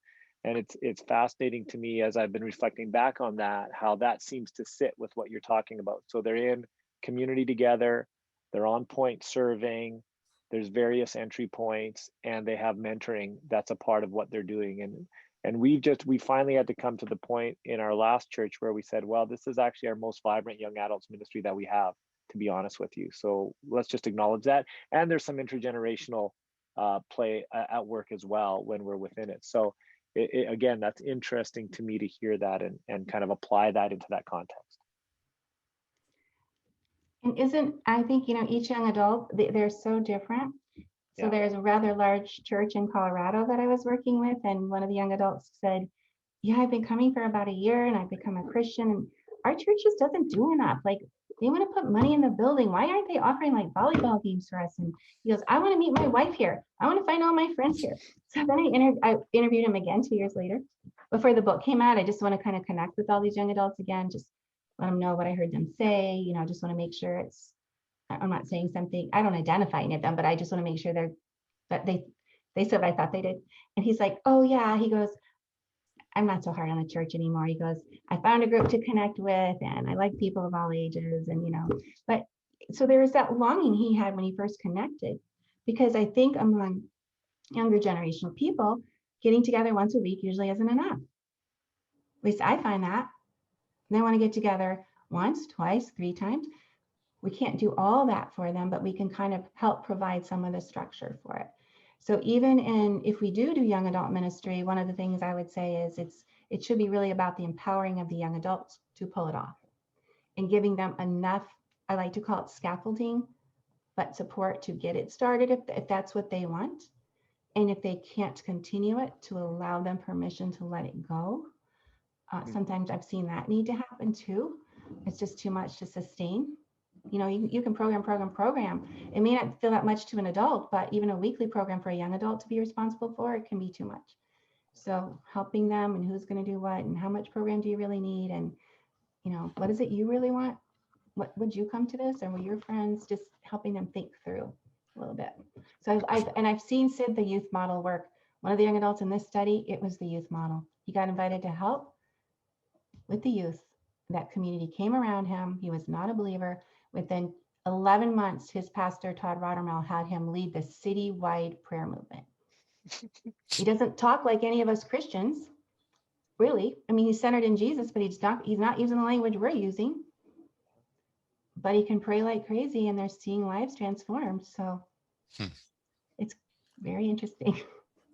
And it's fascinating to me as I've been reflecting back on that, how that seems to sit with what you're talking about. So they're in community together, they're on point serving, there's various entry points, and they have mentoring that's a part of what they're doing. And we finally had to come to the point in our last church where we said, well, this is actually our most vibrant young adults ministry that we have, to be honest with you. So let's just acknowledge that. And there's some intergenerational play at work as well when we're within it. So again, that's interesting to me to hear that and kind of apply that into that context. And I think, each young adult, they're so different. So Yeah. there's a rather large church in Colorado that I was working with, and one of the young adults said, yeah, I've been coming for about a year and I've become a Christian, and our church just doesn't do enough. Like, they want to put money in the building. Why aren't they offering like volleyball games for us? And he goes, I want to meet my wife here. I want to find all my friends here. So then I interviewed him again 2 years later. Before the book came out, I just want to kind of connect with all these young adults again, just let them know what I heard them say. Just want to make sure I'm not saying something, I don't identify any of them, but I just want to make sure they said what I thought they did. And he's like, oh yeah, he goes, I'm not so hard on the church anymore. He goes, I found a group to connect with and I like people of all ages. And, but so there was that longing he had when he first connected, because I think among younger generational people, getting together once a week usually isn't enough. At least I find that. They want to get together once, twice, 3 times. We can't do all that for them, but we can kind of help provide some of the structure for it. So even if we do young adult ministry, one of the things I would say is it should be really about the empowering of the young adults to pull it off and giving them enough, I like to call it scaffolding, but support to get it started if that's what they want. And if they can't continue it, to allow them permission to let it go. Sometimes I've seen that need to happen too. It's just too much to sustain. You can program. It may not feel that much to an adult, but even a weekly program for a young adult to be responsible for, it can be too much. So helping them and who's going to do what and how much program do you really need, and what is it you really want? What would you come to this, or were your friends? Just helping them think through a little bit. So I've seen Sid, the youth model, work. One of the young adults in this study, it was the youth model. He got invited to help with the youth. That community came around him. He was not a believer. Within 11 months, his pastor, Todd Rottermel, had him lead the citywide prayer movement. He doesn't talk like any of us Christians, really. I mean, he's centered in Jesus, but he's not using the language we're using. But he can pray like crazy, and they're seeing lives transformed. So it's very interesting.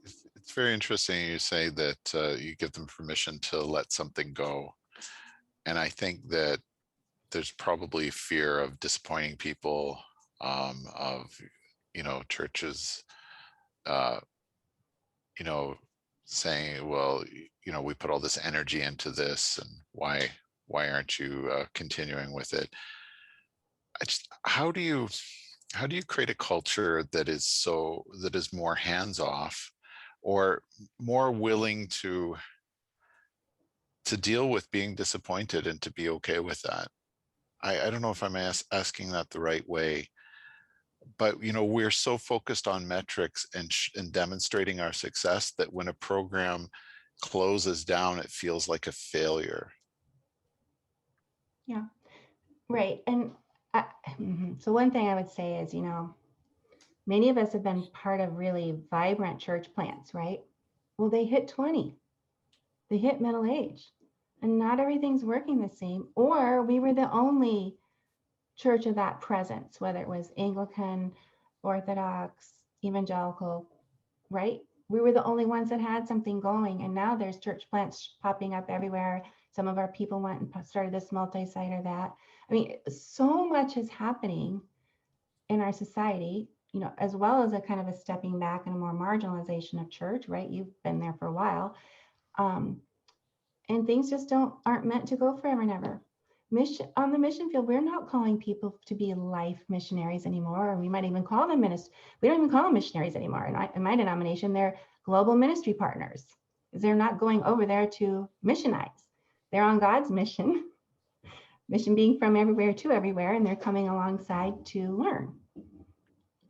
It's very interesting you say that you give them permission to let something go. And I think that there's probably fear of disappointing people, of churches saying, well, we put all this energy into this, and why aren't you continuing with it? How do you create a culture that is more hands-off or more willing to deal with being disappointed and to be okay with that? I don't know if I'm asking that the right way, but we're so focused on metrics and demonstrating our success that when a program closes down, it feels like a failure. Yeah, right. And so one thing I would say is, many of us have been part of really vibrant church plants, right? Well, they hit 20, they hit middle age, and not everything's working the same. Or we were the only church of that presence, whether it was Anglican, Orthodox, Evangelical, right? We were the only ones that had something going. And now there's church plants popping up everywhere. Some of our people went and started this multi-site or that. I mean, so much is happening in our society, as well as a kind of a stepping back and a more marginalization of church, right? You've been there for a while. and things just aren't meant to go forever and ever. On the mission field, we're not calling people to be life missionaries anymore, or we might even call them ministers. We don't even call them missionaries anymore. In my denomination, they're global ministry partners. They're not going over there to missionize. They're on God's mission being from everywhere to everywhere, and they're coming alongside to learn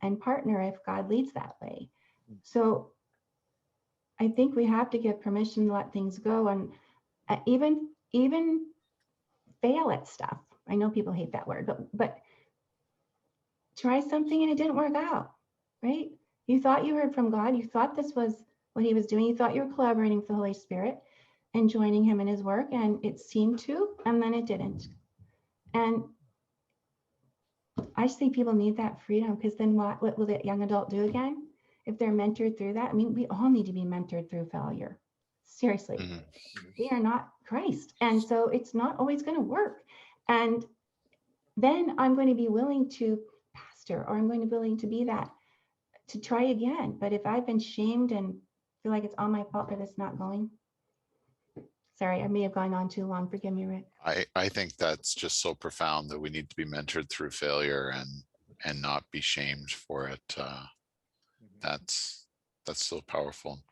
and partner if God leads that way. So I think we have to give permission to let things go, and even fail at stuff. I know people hate that word, but try something and it didn't work out, right? You thought you heard from God. You thought this was what he was doing. You thought you were collaborating with the Holy Spirit and joining him in his work, and it seemed to, and then it didn't. And I just think people need that freedom, because then what will that young adult do again if they're mentored through that? I mean, we all need to be mentored through failure. Seriously. Mhm. We are not Christ. And so it's not always going to work. And then I'm going to be willing to pastor, or I'm going to be willing to be that, to try again. But if I've been shamed and feel like it's all my fault for this not going, sorry, I may have gone on too long. Forgive me, Rick. I think that's just so profound that we need to be mentored through failure and not be shamed for it. That's so powerful.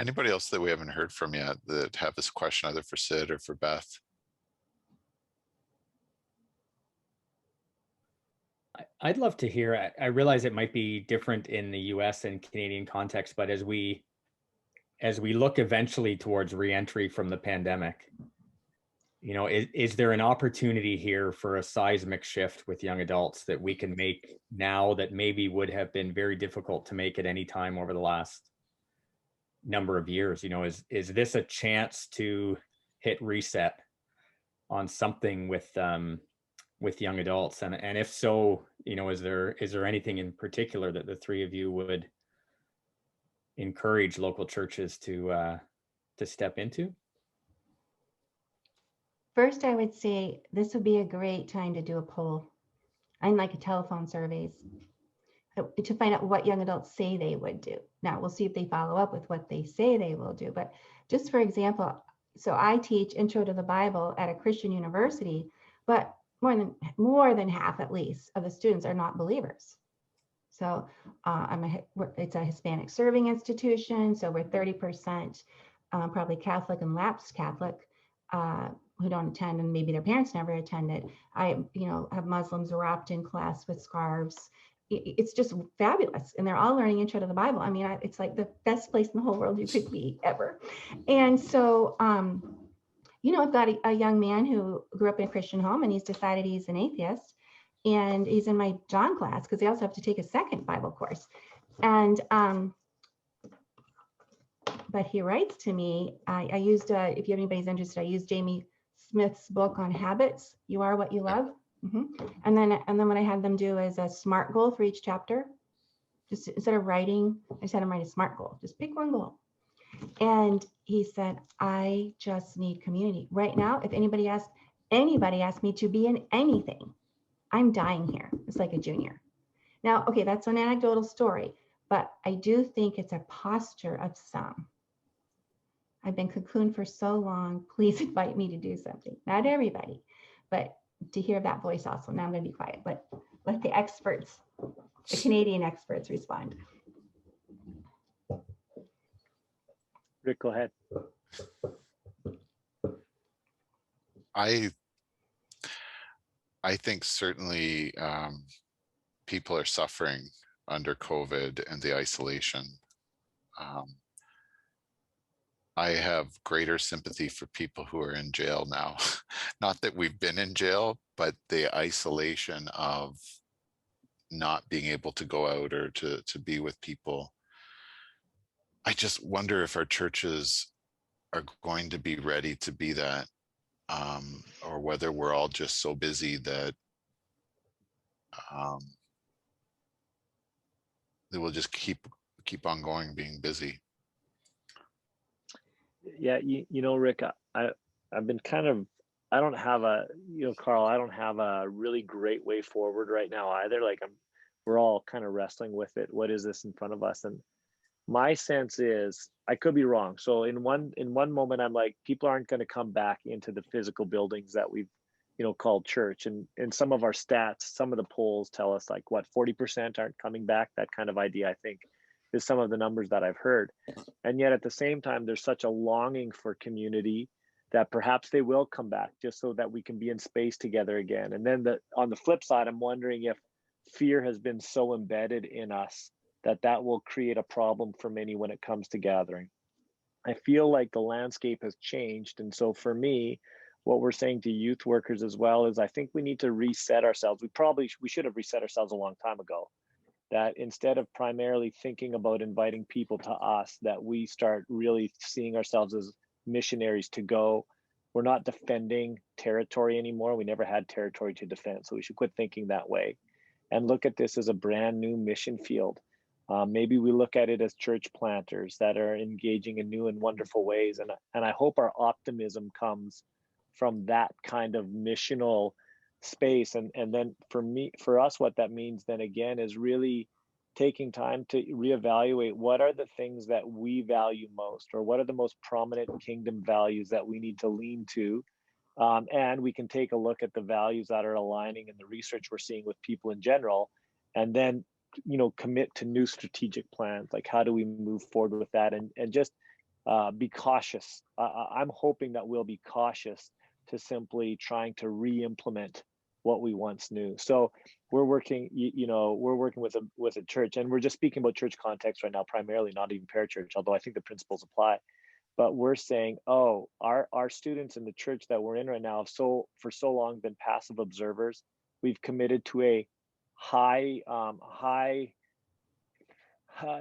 Anybody else that we haven't heard from yet that have this question, either for Sid or for Beth? I'd love to hear. I realize it might be different in the US and Canadian context, but as we look eventually towards reentry from the pandemic, you know, is there an opportunity here for a seismic shift with young adults that we can make now that maybe would have been very difficult to make at any time over the last number of years? You know, is this a chance to hit reset on something with young adults? And if so, you know, is there anything in particular that the three of you would encourage local churches to step into? First, I would say this would be a great time to do a poll, unlike a telephone surveys, to find out what young adults say they would do. Now, we'll see if they follow up with what they say they will do. But just for example, so I teach Intro to the Bible at a Christian university, but more than half, at least, of the students are not believers. So it's a Hispanic serving institution, so we're 30% probably Catholic and lapsed Catholic who don't attend, and maybe their parents never attended. I have Muslims wrapped in class with scarves. It's just fabulous, and they're all learning Intro to the Bible. I mean, it's like the best place in the whole world you could be ever. And so I've got a young man who grew up in a Christian home, and he's decided he's an atheist, and he's in my John class because they also have to take a second Bible course. And but he writes to me. I used, if anybody's interested, I used Jamie Smith's book on habits. You are what you love. And then what I had them do is a SMART goal for each chapter. Just instead of writing, I just had them write a SMART goal. Just pick one goal. And he said, I just need community. Right now, if anybody asks me to be in anything, I'm dying here. It's like a junior. Now, okay, that's an anecdotal story, but I do think it's a posture of some. I've been cocooned for so long. Please invite me to do something. Not everybody, but to hear that voice also. Now I'm going to be quiet, but let the experts, the Canadian experts, respond. Rick, go ahead. I think certainly people are suffering under COVID and the isolation. I have greater sympathy for people who are in jail now. Not that we've been in jail, but the isolation of not being able to go out or to be with people. I just wonder if our churches are going to be ready to be that, or whether we're all just so busy that they will just keep on going, being busy. Yeah, Rick, I've been kind of, I don't have a, Carl, I don't have a really great way forward right now either. Like we're all kind of wrestling with it. What is this in front of us? And My sense is, I could be wrong. So in one moment, I'm like, people aren't going to come back into the physical buildings that we've, called church. And some of our stats, some of the polls tell us like what, 40% aren't coming back. That kind of idea, I think, is some of the numbers that I've heard. And yet at the same time, there's such a longing for community that perhaps they will come back just so that we can be in space together again. And then on the flip side, I'm wondering if fear has been so embedded in us that will create a problem for many when it comes to gathering. I feel like the landscape has changed. And so for me, what we're saying to youth workers as well is I think we need to reset ourselves. We should have reset ourselves a long time ago. That instead of primarily thinking about inviting people to us, that we start really seeing ourselves as missionaries to go. We're not defending territory anymore. We never had territory to defend. So we should quit thinking that way and look at this as a brand new mission field. Maybe we look at it as church planters that are engaging in new and wonderful ways. And I hope our optimism comes from that kind of missional space. And then for us, what that means then again is really taking time to reevaluate what are the things that we value most, or what are the most prominent kingdom values that we need to lean to. And we can take a look at the values that are aligning in the research we're seeing with people in general, and then commit to new strategic plans. Like, how do we move forward with that, and just be cautious. I'm hoping that we'll be cautious to simply trying to re-implement what we once knew. So we're working, we're working with a church, and we're just speaking about church context right now, primarily, not even parachurch, although I think the principles apply. But we're saying, our students in the church that we're in right now have for so long been passive observers. We've committed to a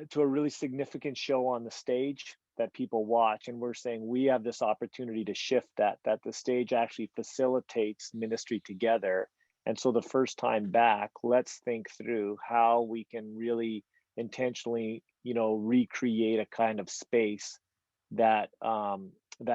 to a really significant show on the stage that people watch, and we're saying we have this opportunity to shift that the stage actually facilitates ministry together. And so the first time back, let's think through how we can really intentionally recreate a kind of space that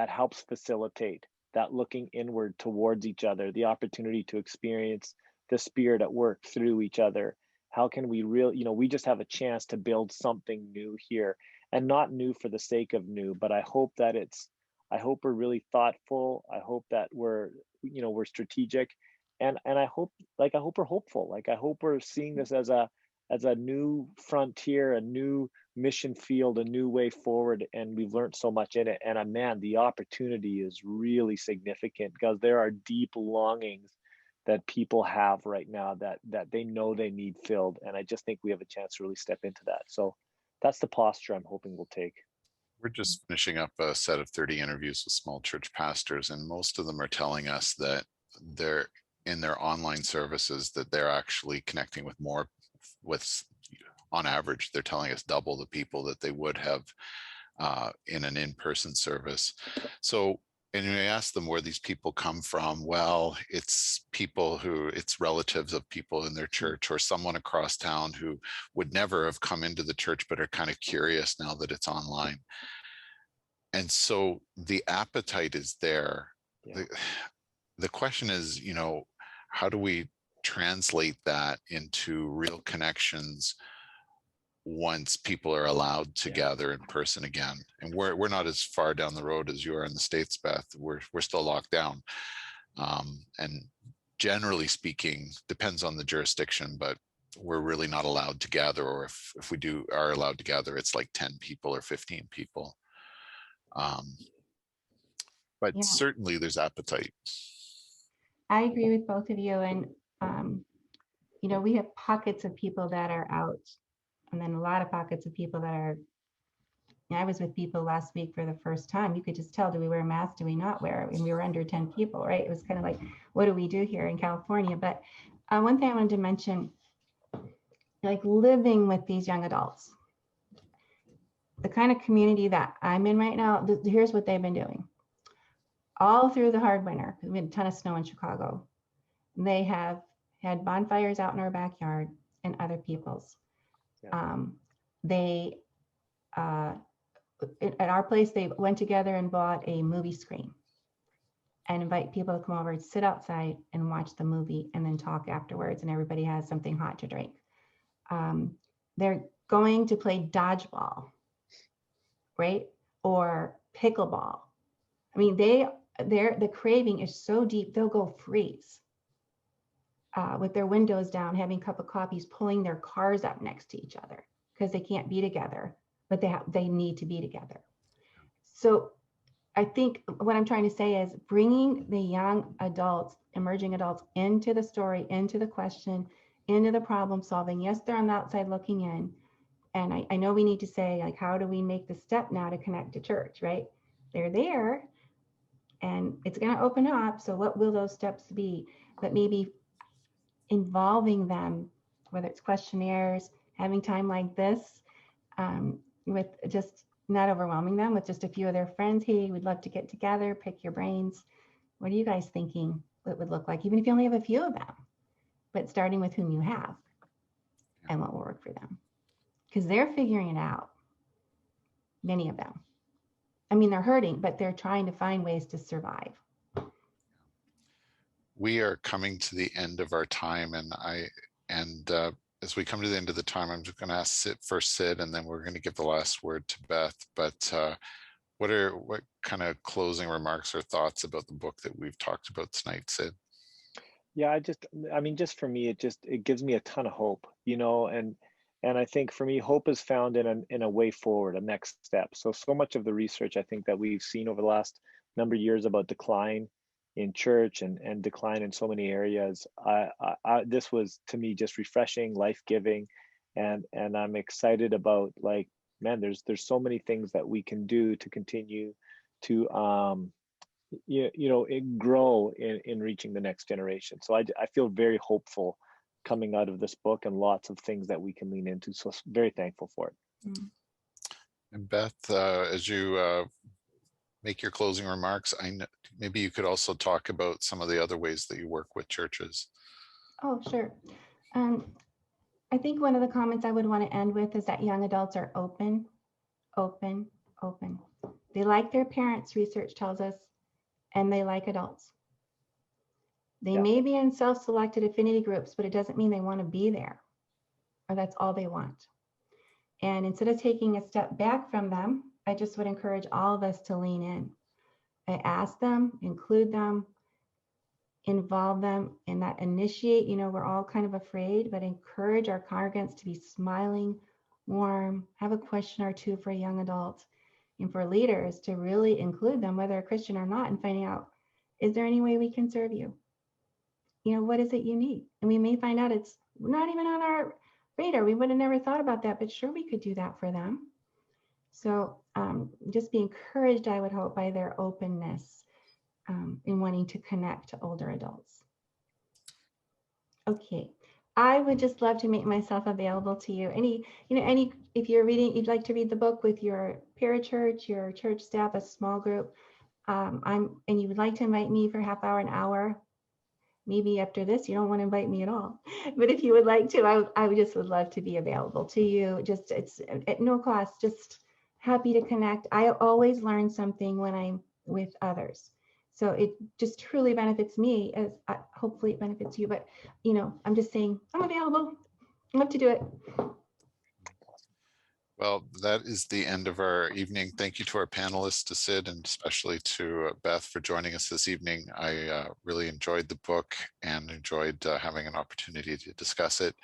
helps facilitate that looking inward towards each other, the opportunity to experience the Spirit at work through each other. How can we we just have a chance to build something new here, and not new for the sake of new, but I hope we're really thoughtful. I hope that we're strategic, and I hope we're hopeful. Like, I hope we're seeing this as a new frontier, a new mission field, a new way forward, and we've learned so much in it. And man, the opportunity is really significant, because there are deep longings that people have right now that they know they need filled. And I just think we have a chance to really step into that. So that's the posture I'm hoping we'll take. We're just finishing up a set of 30 interviews with small church pastors, and most of them are telling us that they're in their online services, that they're actually connecting with on average, they're telling us double the people that they would have in an in-person service. So, and we ask them where these people come from. Well, it's relatives of people in their church, or someone across town who would never have come into the church, but are kind of curious now that it's online. And so the appetite is there. Yeah. The question is, how do we translate that into real connections once people are allowed to gather in person again? And we're not as far down the road as you are in the States, Beth. We're still locked down. And generally speaking, depends on the jurisdiction, but we're really not allowed to gather, or if we are allowed to gather, it's like 10 people or 15 people. But certainly there's appetite. I agree with both of you. And, we have pockets of people that are out, and then a lot of pockets of people that are. I was with people last week for the first time. You could just tell, do we wear a mask? Do we not wear it? And we were under 10 people, right? It was kind of like, what do we do here in California? But one thing I wanted to mention, like living with these young adults, the kind of community that I'm in right now, here's what they've been doing. All through the hard winter, because we had a ton of snow in Chicago, they have had bonfires out in our backyard and other people's. Yeah. At our place, they went together and bought a movie screen and invite people to come over and sit outside and watch the movie and then talk afterwards, and everybody has something hot to drink. They're going to play dodgeball right? Or pickleball. I mean, the craving is so deep, they'll go freeze with their windows down, having a cup of coffees, pulling their cars up next to each other because they can't be together, but they need to be together. So I think what I'm trying to say is bringing the young adults, emerging adults into the story, into the question, into the problem solving. Yes, they're on the outside looking in. And I know we need to say, like, how do we make the step now to connect to church, right? They're there and it's going to open up. So what will those steps be? But maybe involving them, whether it's questionnaires, having time like this, with just not overwhelming them with just a few of their friends. Hey, we'd love to get together, pick your brains. What are you guys thinking it would look like, even if you only have a few of them, but starting with whom you have and what will work for them. Because they're figuring it out, many of them. I mean, they're hurting, but they're trying to find ways to survive. We are coming to the end of our time, and as we come to the end of the time, I'm just going to ask Sid, and then we're going to give the last word to Beth. But what kind of closing remarks or thoughts about the book that we've talked about tonight, Sid? Yeah, I mean, just for me, it gives me a ton of hope, and I think for me, hope is found in a way forward, a next step. So much of the research I think that we've seen over the last number of years about decline in church and decline in so many areas, this was to me just refreshing, life-giving, and I'm excited about, like, man, there's so many things that we can do to continue to grow in reaching the next generation. So I feel very hopeful coming out of this book, and lots of things that we can lean into. So very thankful for it. And Beth, as you make your closing remarks, maybe you could also talk about some of the other ways that you work with churches. Oh, sure. I think one of the comments I would want to end with is that young adults are open, open, open. They like their parents, research tells us, and they like adults. They may be in self-selected affinity groups, but it doesn't mean they want to be there, or that's all they want. And instead of taking a step back from them, I just would encourage all of us to lean in. I ask them, include them, involve them, and that initiate, we're all kind of afraid, but encourage our congregants to be smiling, warm, have a question or two for a young adult, and for leaders to really include them, whether a Christian or not, and finding out, is there any way we can serve you? What is it you need? And we may find out it's not even on our radar. We would have never thought about that, but sure, we could do that for them. So just be encouraged, I would hope, by their openness in wanting to connect to older adults. Okay, I would just love to make myself available to you. If you're you'd like to read the book with your parachurch, your church staff, a small group, and you would like to invite me for half hour, an hour. Maybe after this, you don't want to invite me at all. But if you would like to, I would love to be available to you. It's at no cost, just happy to connect. I always learn something when I'm with others. So it just truly benefits me, as hopefully it benefits you. But, I'm just saying I'm available. I'd love to do it. Well, that is the end of our evening. Thank you to our panelists, to Sid, and especially to Beth for joining us this evening. I really enjoyed the book and enjoyed having an opportunity to discuss it.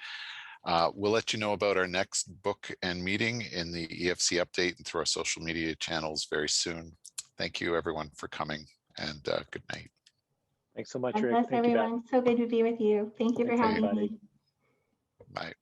We'll let you know about our next book and meeting in the EFC update and through our social media channels very soon. Thank you, everyone, for coming, and good night. Thanks so much, God Rick. bless Thank you, Beth. everyone. So good to be with you. Thank you for having me. Bye.